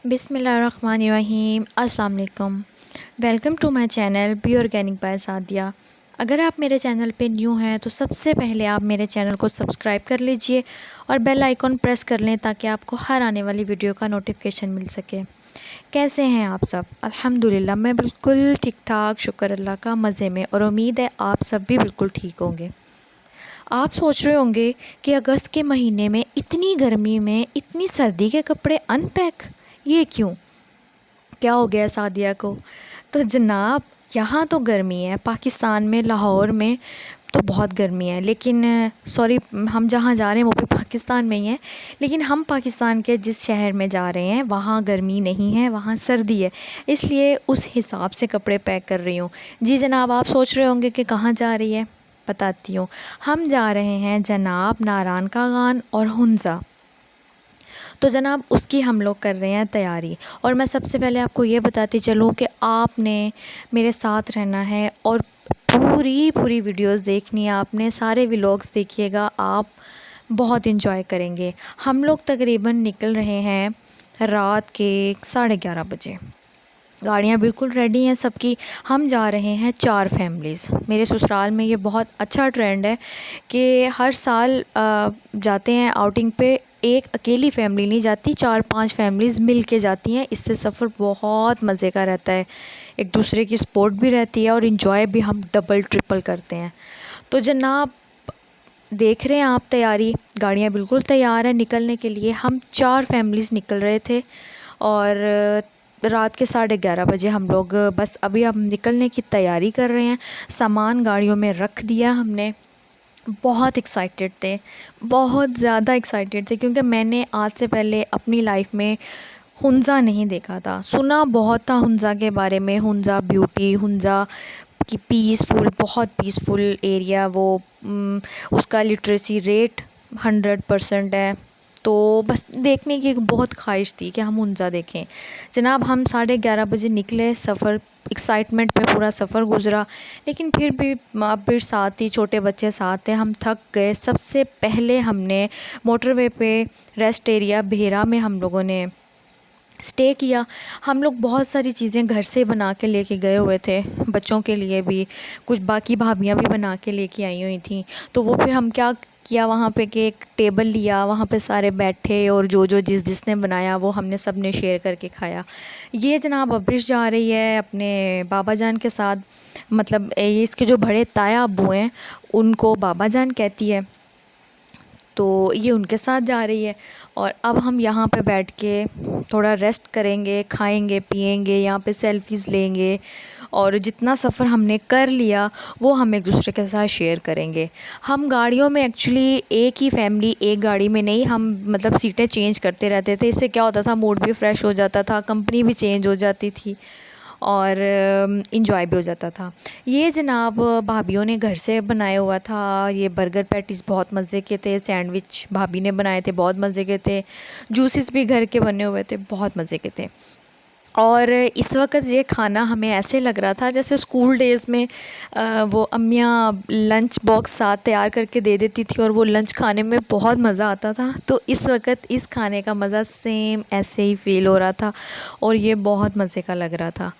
बिस्मिल्लाहिर्रहमानिर्रहीम। अस्सलाम वालेकुम। Welcome to my channel be organic by Sadia. अगर आप मेरे चैनल पे न्यू हैं तो सबसे पहले आप मेरे चैनल को सब्सक्राइब कर लीजिए और बेल आइकॉन प्रेस कर लें ताकि आपको हर आने वाली वीडियो का नोटिफिकेशन मिल सके। कैसे हैं आप सब? अल्हम्दुलिल्लाह मैं बिल्कुल ठीक ठाक, शुक्र अल्लाह का, मज़े में, और उम्मीद है आप सब भी बिल्कुल ठीक होंगे। आप सोच रहे होंगे कि अगस्त के महीने में इतनी गर्मी में इतनी सर्दी के कपड़े अनपैक, ये क्यों? क्या हो गया सादिया को? तो जनाब, यहाँ तो गर्मी है, पाकिस्तान में लाहौर में तो बहुत गर्मी है, लेकिन सॉरी, हम जहाँ जा रहे हैं वो भी पाकिस्तान में ही है, लेकिन हम पाकिस्तान के जिस शहर में जा रहे हैं वहाँ गर्मी नहीं है, वहाँ सर्दी है, इसलिए उस हिसाब से कपड़े पैक कर रही हूँ। जी जनाब, आप सोच रहे होंगे कि कहाँ जा रही है, बताती हूँ। हम जा रहे हैं जनाब नारायण का गान और हुंज़ा। तो जनाब उसकी हम लोग कर रहे हैं तैयारी। और मैं सबसे पहले आपको ये बताती चलूँ कि आपने मेरे साथ रहना है और पूरी पूरी वीडियोस देखनी है आपने, सारे व्लॉग्स देखिएगा, आप बहुत इन्जॉय करेंगे। हम लोग तकरीबन निकल रहे हैं रात के 11:30 बजे। गाड़ियाँ बिल्कुल रेडी हैं सबकी। हम जा रहे हैं 4 फैमिलीज़। मेरे ससुराल में ये बहुत अच्छा ट्रेंड है कि हर साल जाते हैं आउटिंग पे, एक अकेली फैमिली नहीं जाती, 4-5 फैमिलीज़ मिल के जाती हैं। इससे सफ़र बहुत मज़े का रहता है, एक दूसरे की सपोर्ट भी रहती है और इन्जॉय भी हम डबल ट्रिपल करते हैं। तो जनाब देख रहे हैं आप तैयारी, गाड़ियाँ बिल्कुल तैयार हैं निकलने के लिए। हम 4 फैमिलीज़ निकल रहे थे और रात के 11:30 बजे हम लोग बस अभी हम निकलने की तैयारी कर रहे हैं। सामान गाड़ियों में रख दिया हमने। बहुत एक्साइटेड थे, बहुत ज़्यादा एक्साइटेड थे, क्योंकि मैंने आज से पहले अपनी लाइफ में हुंज़ा नहीं देखा था। सुना बहुत था हुंज़ा के बारे में, हुंज़ा ब्यूटी, हुंज़ा की पीसफुल, बहुत पीसफुल एरिया वो, उसका लिटरेसी रेट 100% है। तो बस देखने की एक बहुत ख्वाहिश थी कि हम हुंज़ा देखें। जनाब हम 11:30 बजे निकले, सफ़र एक्साइटमेंट पे पूरा सफ़र गुज़रा, लेकिन फिर भी फिर साथ ही छोटे बच्चे साथ थे, हम थक गए। सबसे पहले हमने मोटरवे पे रेस्ट एरिया भेरा में हम लोगों ने स्टे किया। हम लोग बहुत सारी चीज़ें घर से बना के लेके गए हुए थे, बच्चों के लिए भी कुछ, बाकी भाभियाँ भी बना के लेके आई हुई थी। तो वो फिर हम क्या किया, वहाँ पे कि एक टेबल लिया, वहाँ पे सारे बैठे और जो जो जिसने बनाया वो हमने सब ने शेयर करके खाया। ये जनाब अब्रिश जा रही है अपने बाबा जान के साथ, मतलब ये इसके जो बड़े ताया अब्बू हैं उनको बाबा जान कहती है, तो ये उनके साथ जा रही है। और अब हम यहाँ पे बैठ के थोड़ा रेस्ट करेंगे, खाएंगे पिएंगे, यहाँ पे सेल्फ़ीज़ लेंगे और जितना सफ़र हमने कर लिया वो हम एक दूसरे के साथ शेयर करेंगे। हम गाड़ियों में एक्चुअली एक ही फैमिली एक गाड़ी में नहीं, हम मतलब सीटें चेंज करते रहते थे। इससे क्या होता था, मूड भी फ़्रेश हो जाता था, कंपनी भी चेंज हो जाती थी और इंजॉय भी हो जाता था। ये जनाब भाभियों ने घर से बनाया हुआ था। ये बर्गर पैटीज़ बहुत मज़े के थे, सैंडविच भाभी ने बनाए थे, बहुत मज़े के थे, जूसेस भी घर के बने हुए थे, बहुत मज़े के थे। और इस वक्त ये खाना हमें ऐसे लग रहा था जैसे स्कूल डेज़ में वो अम्मियाँ लंच बॉक्स साथ तैयार करके दे देती थी और वो लंच खाने में बहुत मज़ा आता था। तो इस वक्त इस खाने का मज़ा सेम ऐसे ही फ़ील हो रहा था और ये बहुत मज़े का लग रहा था।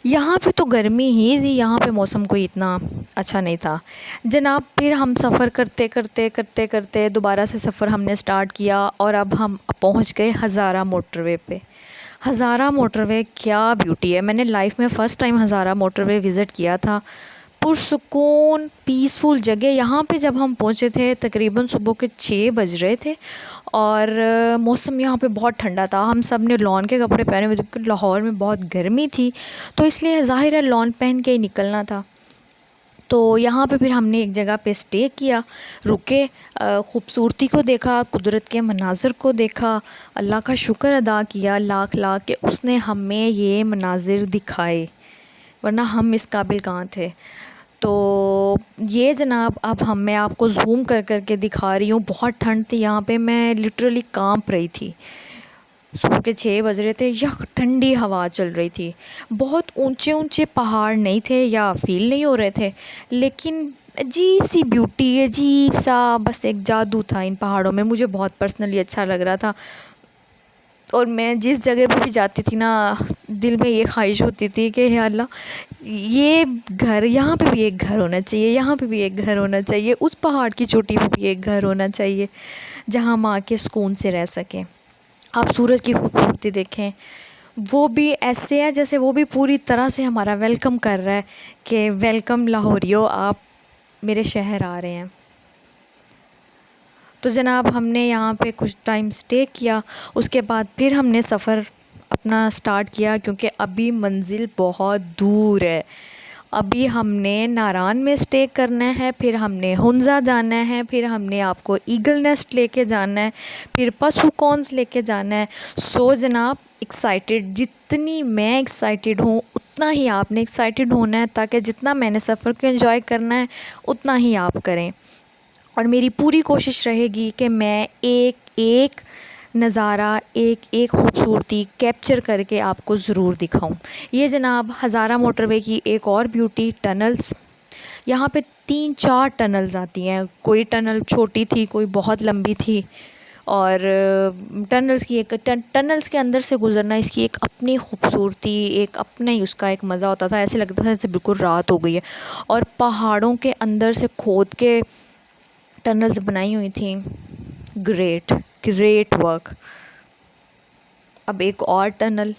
यहाँ पे तो गर्मी ही थी, यहाँ पे मौसम कोई इतना अच्छा नहीं था जनाब। फिर हम सफ़र करते करते करते करते दोबारा से सफ़र हमने स्टार्ट किया और अब हम पहुँच गए हज़ारा मोटरवे पे। हज़ारा मोटरवे क्या ब्यूटी है, मैंने लाइफ में फ़र्स्ट टाइम हज़ारा मोटरवे विज़िट किया था। पुरसुकून पीसफुल जगह। यहाँ पे जब हम पहुँचे थे तकरीबन सुबह के 6 बज रहे थे और मौसम यहाँ पे बहुत ठंडा था। हम सब ने लॉन के कपड़े पहने हुए थे क्योंकि लाहौर में बहुत गर्मी थी, तो इसलिए ज़ाहिर है लॉन पहन के ही निकलना था। तो यहाँ पे फिर हमने एक जगह पे स्टे किया, रुके, ख़ूबसूरती को देखा, कुदरत के मनाज़र को देखा, अल्लाह का शुक्र अदा किया लाख लाख कि उसने हमें ये मनाज़िर दिखाए, वरना हम इस काबिल कहाँ थे। तो ये जनाब अब मैं आपको ज़ूम कर कर के दिखा रही हूँ। बहुत ठंड थी यहाँ पे, मैं लिटरली कांप रही थी। सुबह के 6 बज रहे थे, यख ठंडी हवा चल रही थी। बहुत ऊंचे ऊंचे पहाड़ नहीं थे या फील नहीं हो रहे थे, लेकिन अजीब सी ब्यूटी, अजीब सा बस एक जादू था इन पहाड़ों में। मुझे बहुत पर्सनली अच्छा लग रहा था। और मैं जिस जगह पे भी जाती थी ना, दिल में ये ख्वाहिश होती थी कि या अल्लाह, ये घर, यहाँ पे भी एक घर होना चाहिए, यहाँ पे भी एक घर होना चाहिए, उस पहाड़ की चोटी पे भी एक घर होना चाहिए जहाँ हम आके सुकून से रह सकें। आप सूरज की खूबसूरती देखें, वो भी ऐसे है जैसे वो भी पूरी तरह से हमारा वेलकम कर रहा है कि वेलकम लाहौरियो, आप मेरे शहर आ रहे हैं। तो जनाब हमने यहाँ पे कुछ टाइम स्टे किया, उसके बाद फिर हमने सफ़र अपना स्टार्ट किया, क्योंकि अभी मंज़िल बहुत दूर है। अभी हमने नारान में स्टे करना है, फिर हमने हुंज़ा जाना है, फिर हमने आपको ईगल नेस्ट लेके जाना है, फिर पसुकॉन्स लेके जाना है। सो जनाब एक्साइटेड, जितनी मैं एक्साइटेड हूँ उतना ही आपने एक्साइटेड होना है, ताकि जितना मैंने सफ़र को एंजॉय करना है उतना ही आप करें। और मेरी पूरी कोशिश रहेगी कि मैं एक एक नज़ारा, एक एक खूबसूरती कैप्चर करके आपको ज़रूर दिखाऊं। ये जनाब हज़ारा मोटरवे की एक और ब्यूटी, टनल्स। यहाँ पे 3-4 टनल्स आती हैं, कोई टनल छोटी थी, कोई बहुत लंबी थी। और टनल्स के अंदर से गुज़रना, इसकी एक अपनी खूबसूरती, एक अपना ही उसका एक मज़ा होता था। ऐसे लगता था जैसे बिल्कुल रात हो गई है। और पहाड़ों के अंदर से खोद के टनल्स बनाई हुई थी। Great great work. अब एक और टनल।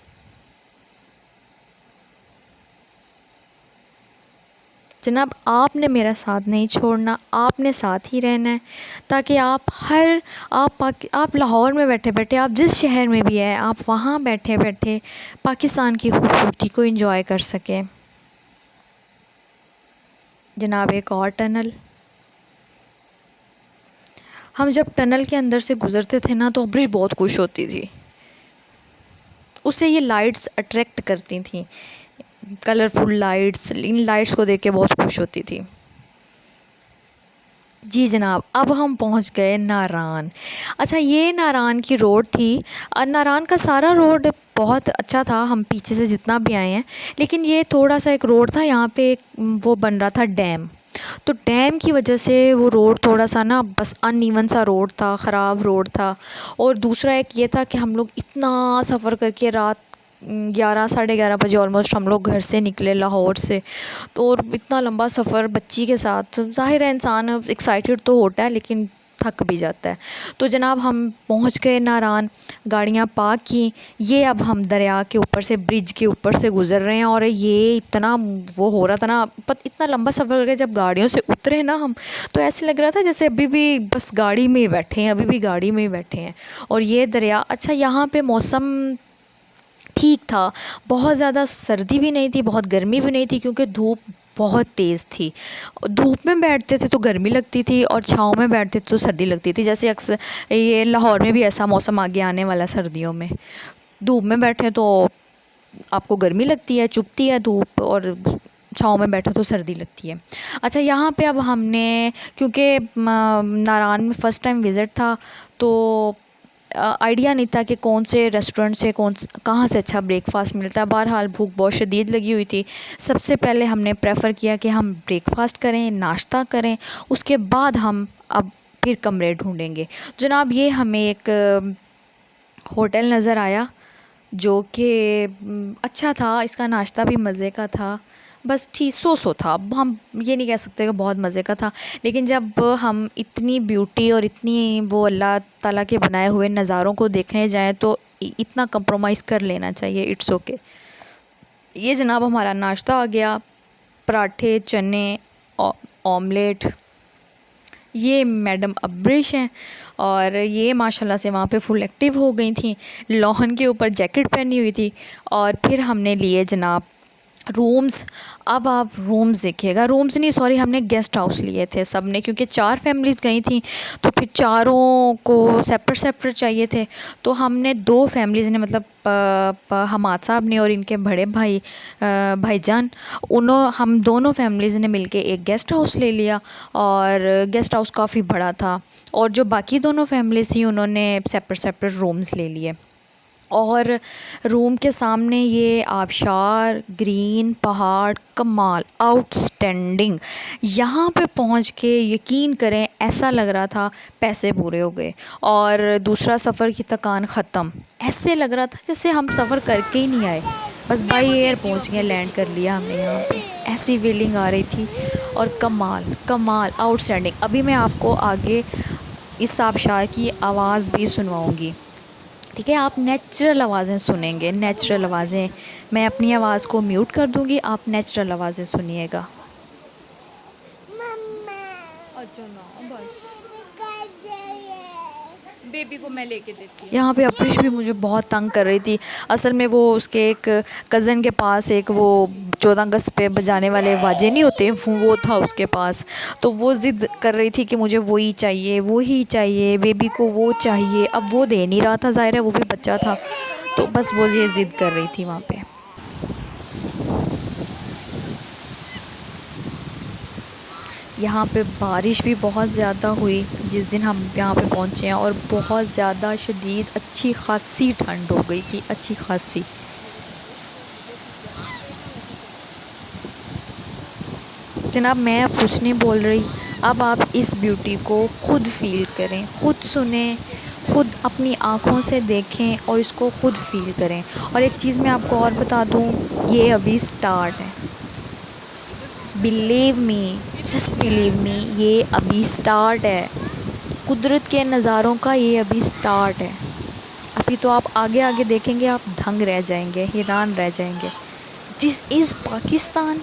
जनाब आपने मेरा साथ नहीं छोड़ना, आपने साथ ही रहना है, ताकि आप लाहौर में बैठे बैठे, आप जिस शहर में भी हैं, आप वहाँ बैठे बैठे पाकिस्तान की खूबसूरती को एंजॉय कर सकें। जनाब एक और टनल। हम जब टनल के अंदर से गुज़रते थे ना, तो अब्रिश बहुत खुश होती थी, उसे ये लाइट्स अट्रैक्ट करती थी, कलरफुल लाइट्स। इन लाइट्स को देख के बहुत खुश होती थी। जी जनाब, अब हम पहुंच गए नारान। अच्छा, ये नारान की रोड थी। नारान का सारा रोड बहुत अच्छा था, हम पीछे से जितना भी आए हैं, लेकिन ये थोड़ा सा एक रोड था, यहाँ पे वो बन रहा था डैम। तो डैम की वजह से वो रोड थोड़ा सा ना, बस अनइवन सा रोड था, ख़राब रोड था। और दूसरा एक ये था कि हम लोग इतना सफ़र करके रात 11-11:30 बजे ऑलमोस्ट हम लोग घर से निकले लाहौर से। तो और इतना लंबा सफ़र बच्ची के साथ, ज़ाहिर है इंसान एक्साइटेड तो होता है लेकिन थक भी जाता है। तो जनाब हम पहुंच गए नारान, गाड़ियां पार्क की। ये अब हम दरिया के ऊपर से, ब्रिज के ऊपर से गुज़र रहे हैं। और ये इतना वो हो रहा था ना, इतना लंबा सफ़र करके जब गाड़ियों से उतरे ना हम, तो ऐसे लग रहा था जैसे अभी भी बस गाड़ी में ही बैठे हैं, अभी भी गाड़ी में ही बैठे हैं। और ये दरिया, अच्छा यहाँ पे मौसम ठीक था, बहुत ज़्यादा सर्दी भी नहीं थी, बहुत गर्मी भी नहीं थी, क्योंकि धूप बहुत तेज़ थी। धूप में बैठते थे तो गर्मी लगती थी, और छाँव में बैठते थे तो सर्दी लगती थी। जैसे अक्सर ये लाहौर में भी ऐसा मौसम आगे आने वाला सर्दियों में। धूप में बैठे तो आपको गर्मी लगती है, चुभती है धूप, और छाँव में बैठो तो सर्दी लगती है। अच्छा, यहाँ पे अब हमने, क्योंकि नारान में फ़र्स्ट टाइम विज़िट था, तो आइडिया नहीं था कि कौन से रेस्टोरेंट से कहाँ से अच्छा ब्रेकफ़ास्ट मिलता है। बहरहाल भूख बहुत शदीद लगी हुई थी। सबसे पहले हमने प्रेफर किया कि हम ब्रेकफ़ास्ट करें, नाश्ता करें, उसके बाद हम अब फिर कमरे ढूँढेंगे। जनाब ये हमें एक होटल नज़र आया, जो कि अच्छा था, इसका नाश्ता भी मज़े का था, बस ठीक सो था। अब हम ये नहीं कह सकते कि बहुत मज़े का था, लेकिन जब हम इतनी ब्यूटी और इतनी वो अल्लाह ताला के बनाए हुए नज़ारों को देखने जाएं तो इतना कंप्रोमाइज़ कर लेना चाहिए, इट्स ओके। ये जनाब हमारा नाश्ता आ गया, पराठे, चने, ऑमलेट। ये मैडम अब्रिश हैं, और ये माशाल्लाह से वहाँ पे फुल एक्टिव हो गई थी, लॉन के ऊपर जैकेट पहनी हुई थी। और फिर हमने लिए जनाब रूम्स। अब आप रूम्स देखिएगा, रूम्स नहीं सॉरी, हमने गेस्ट हाउस लिए थे सब ने, क्योंकि 4 फैमिलीज़ गई थी, तो फिर चारों को सेपरेट सेपरेट चाहिए थे। तो हमने 2 फैमिलीज़ ने, मतलब हमाद साहब ने और इनके बड़े भाई भाईजान, हम दोनों फैमिलीज़ ने मिलके एक गेस्ट हाउस ले लिया। और गेस्ट हाउस काफ़ी बड़ा था, और जो बाकी दोनों फैमिलीज़ थी उन्होंने सेपरेट सेपरेट रूम्स ले लिए। और रूम के सामने ये आबशार, ग्रीन पहाड़, कमाल, आउटस्टैंडिंग। यहाँ पे पहुँच के यकीन करें ऐसा लग रहा था पैसे पूरे हो गए और दूसरा सफ़र की थकान ख़त्म। ऐसे लग रहा था जैसे हम सफ़र करके ही नहीं आए, बस बाई एयर पहुँच गए, लैंड कर लिया हमने यहाँ पे। ऐसी फीलिंग आ रही थी और कमाल कमाल, आउटस्टैंडिंग। अभी मैं आपको आगे इस आबशार की आवाज़ भी सुनवाऊँगी, ठीक है? आप नेचुरल आवाज़ें सुनेंगे, नेचुरल आवाज़ें। मैं अपनी आवाज़ को म्यूट कर दूँगी, आप नेचुरल आवाज़ें सुनिएगा। अच्छा ना, बस बेबी को मैं लेके देती हूँ। यहाँ पे अप्रिश भी मुझे बहुत तंग कर रही थी। असल में वो उसके एक कज़न के पास एक वो 14 अगस्त पे बजाने वाले वाजे नहीं होते, वो था उसके पास। तो वो ज़िद कर रही थी कि मुझे वही चाहिए, वो ही चाहिए, बेबी को वो चाहिए। अब वो दे नहीं रहा था, ज़ाहिर है वो भी बच्चा था, तो बस वो ये ज़िद कर रही थी वहाँ पे। यहाँ पे बारिश भी बहुत ज़्यादा हुई जिस दिन हम यहाँ पे पहुँचे हैं, और बहुत ज़्यादा शदीद अच्छी खासी ठंड हो गई थी, अच्छी खासी। जनाब मैं अब कुछ नहीं बोल रही, अब आप इस ब्यूटी को ख़ुद फ़ील करें, ख़ुद सुने, ख़ुद अपनी आँखों से देखें और इसको ख़ुद फ़ील करें। और एक चीज़ मैं आपको और बता दूँ, ये अभी स्टार्ट है। Believe me, just believe me, ये अभी स्टार्ट है। कुदरत के नज़ारों का ये अभी स्टार्ट है। अभी तो आप आगे आगे देखेंगे, आप दंग रह जाएंगे, हैरान रह जाएंगे। This is Pakistan,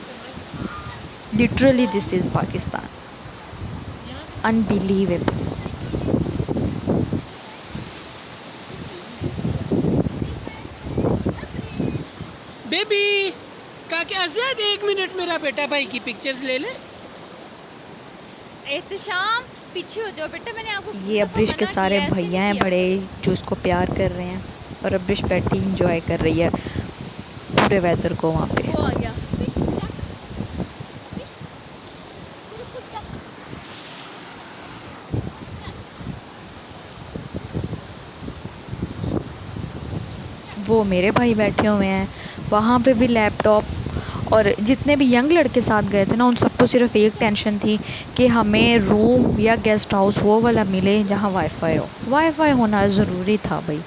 literally this is Pakistan, unbelievable. Baby काके आजाद, 1 मिनट मेरा बेटा भाई की पिक्चर्स ले ले। एहतशाम पीछे हो जाओ बेटा, मैंने आपको ये अब्रिश के सारे भैया हैं बड़े जो उसको प्यार कर रहे हैं, और अब्रिश बैठी इंजॉय कर रही है पूरे वेदर को वहाँ पे। वो आ गया। वो मेरे भाई बैठे हुए हैं वहाँ पे भी लैपटॉप, और जितने भी यंग लड़के साथ गए थे ना, उन सबको सिर्फ एक टेंशन थी कि हमें रूम या गेस्ट हाउस वो वाला मिले जहाँ वाईफाई हो। वाईफाई होना ज़रूरी था भाई।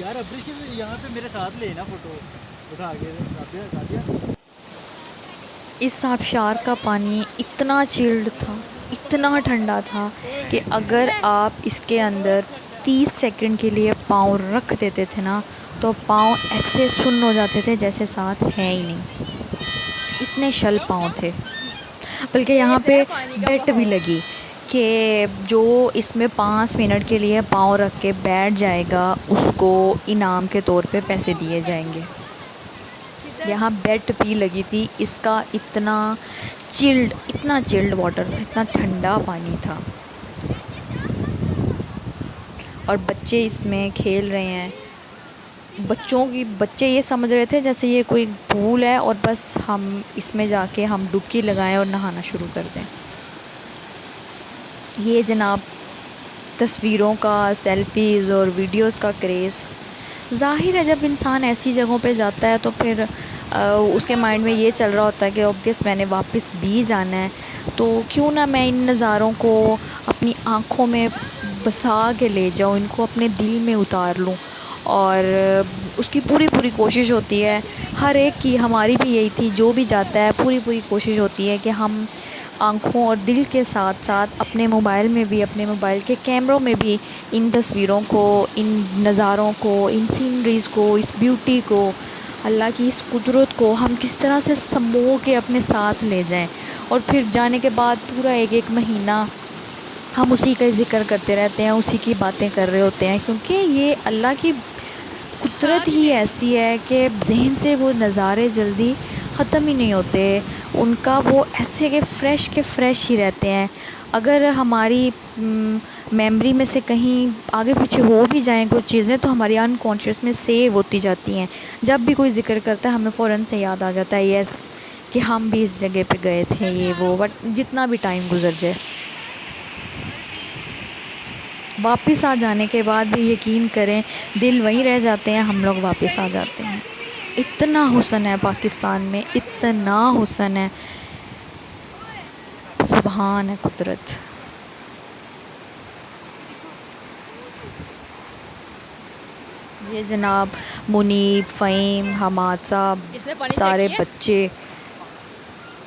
यार अब्रिश के यहाँ पे मेरे साथ लेना फ़ोटो उठा के। इस आबशार का पानी इतना चिल्ड था, इतना ठंडा था कि अगर आप इसके अंदर 30 सेकंड के लिए पाँव रख देते थे ना, तो पाँव ऐसे सुन्न हो जाते थे जैसे साथ है ही नहीं, इतने शल पाँव थे। बल्कि यहाँ पे बेट भी लगी कि जो इसमें 5 मिनट के लिए पाँव रख के बैठ जाएगा उसको इनाम के तौर पे पैसे दिए जाएंगे। यहाँ बेट भी लगी थी। इसका इतना चिल्ड वाटर था, इतना ठंडा पानी था और बच्चे इसमें खेल रहे हैं। बच्चे ये समझ रहे थे जैसे ये कोई पूल है और बस हम इसमें जाके हम डुबकी लगाएं और नहाना शुरू कर दें। ये जनाब तस्वीरों का, सेल्फीज़ और वीडियोस का क्रेज़। ज़ाहिर है जब इंसान ऐसी जगहों पे जाता है तो फिर उसके माइंड में ये चल रहा होता है कि ऑब्वियस मैंने वापस भी जाना है, तो क्यों ना मैं इन नज़ारों को अपनी आँखों में बसा के ले जाऊँ, इनको अपने दिल में उतार लूँ। और उसकी पूरी कोशिश होती है हर एक की, हमारी भी यही थी, जो भी जाता है पूरी कोशिश होती है कि हम आँखों और दिल के साथ साथ अपने मोबाइल में भी, अपने मोबाइल के कैमरों में भी इन तस्वीरों को, इन नज़ारों को, इन सीनरीज़ को, इस ब्यूटी को, अल्लाह की इस कुदरत को हम किस तरह से समो के अपने साथ ले जाएं। और फिर जाने के बाद पूरा एक महीना हम उसी का ज़िक्र करते रहते हैं, उसी की बातें कर रहे होते हैं, क्योंकि ये अल्लाह की कुदरत ही ऐसी है कि जहन से वो नज़ारे जल्दी ख़त्म ही नहीं होते। उनका वो ऐसे के फ़्रेश ही रहते हैं। अगर हमारी मेमोरी में से कहीं आगे पीछे हो भी जाएँ कुछ चीज़ें, तो हमारी अनकॉन्शियस में सेव होती जाती हैं। जब भी कोई ज़िक्र करता है हमें फ़ौरन से याद आ जाता है यस कि हम भी इस जगह पे गए थे, ये वो। बट जितना भी टाइम गुज़र जाए, वापस आ जाने के बाद भी यकीन करें दिल वहीं रह जाते हैं, हम लोग वापस आ जाते हैं। इतना हुस्न है पाकिस्तान में, इतना हुस्न है, सुभान है कुदरत। ये जनाब मुनीब, फ़हीम, हमाद साहब, सारे बच्चे।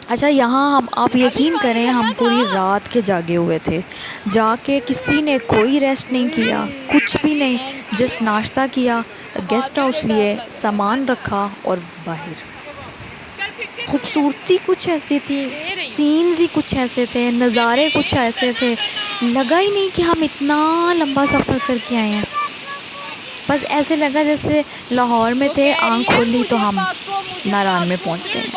अच्छा, यहाँ आप यकीन करें हम पूरी रात के जागे हुए थे। जाके किसी ने कोई रेस्ट नहीं किया, कुछ भी नहीं, जस्ट नाश्ता किया, गेस्ट हाउस लिए, सामान रखा और बाहर। खूबसूरती कुछ ऐसी थी, सीन्स ही कुछ ऐसे थे, नज़ारे कुछ ऐसे थे, लगा ही नहीं कि हम इतना लंबा सफ़र करके आए हैं। बस ऐसे लगा जैसे लाहौर में थे, आँख खोली तो हम नारायण में पहुँच गए।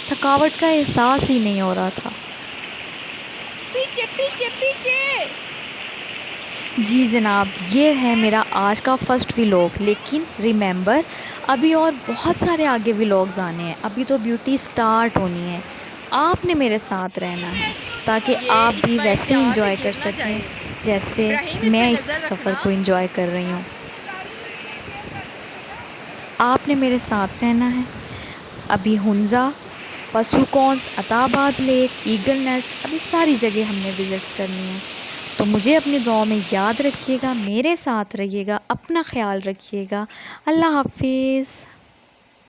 थकावट का एहसास ही नहीं हो रहा था। पीछे पीछे पीछे। जी जनाब, ये है मेरा आज का फ़र्स्ट व्लॉग। लेकिन रिमेंबर, अभी और बहुत सारे आगे व्लॉग्स आने हैं। अभी तो ब्यूटी स्टार्ट होनी है। आपने मेरे साथ रहना है ताकि आप भी वैसे इंजॉय कर सकें जैसे मैं इस सफ़र को इंजॉय कर रही हूँ। आपने मेरे साथ रहना है। अभी हुंज़ा, पसुकौंस, अताबाद लेक, ईगल नेस्ट, अभी सारी जगह हमने विज़िट्स करनी है। तो मुझे अपनी दुआओं में याद रखिएगा, मेरे साथ रहिएगा, अपना ख्याल रखिएगा। अल्लाह हाफ़िज़।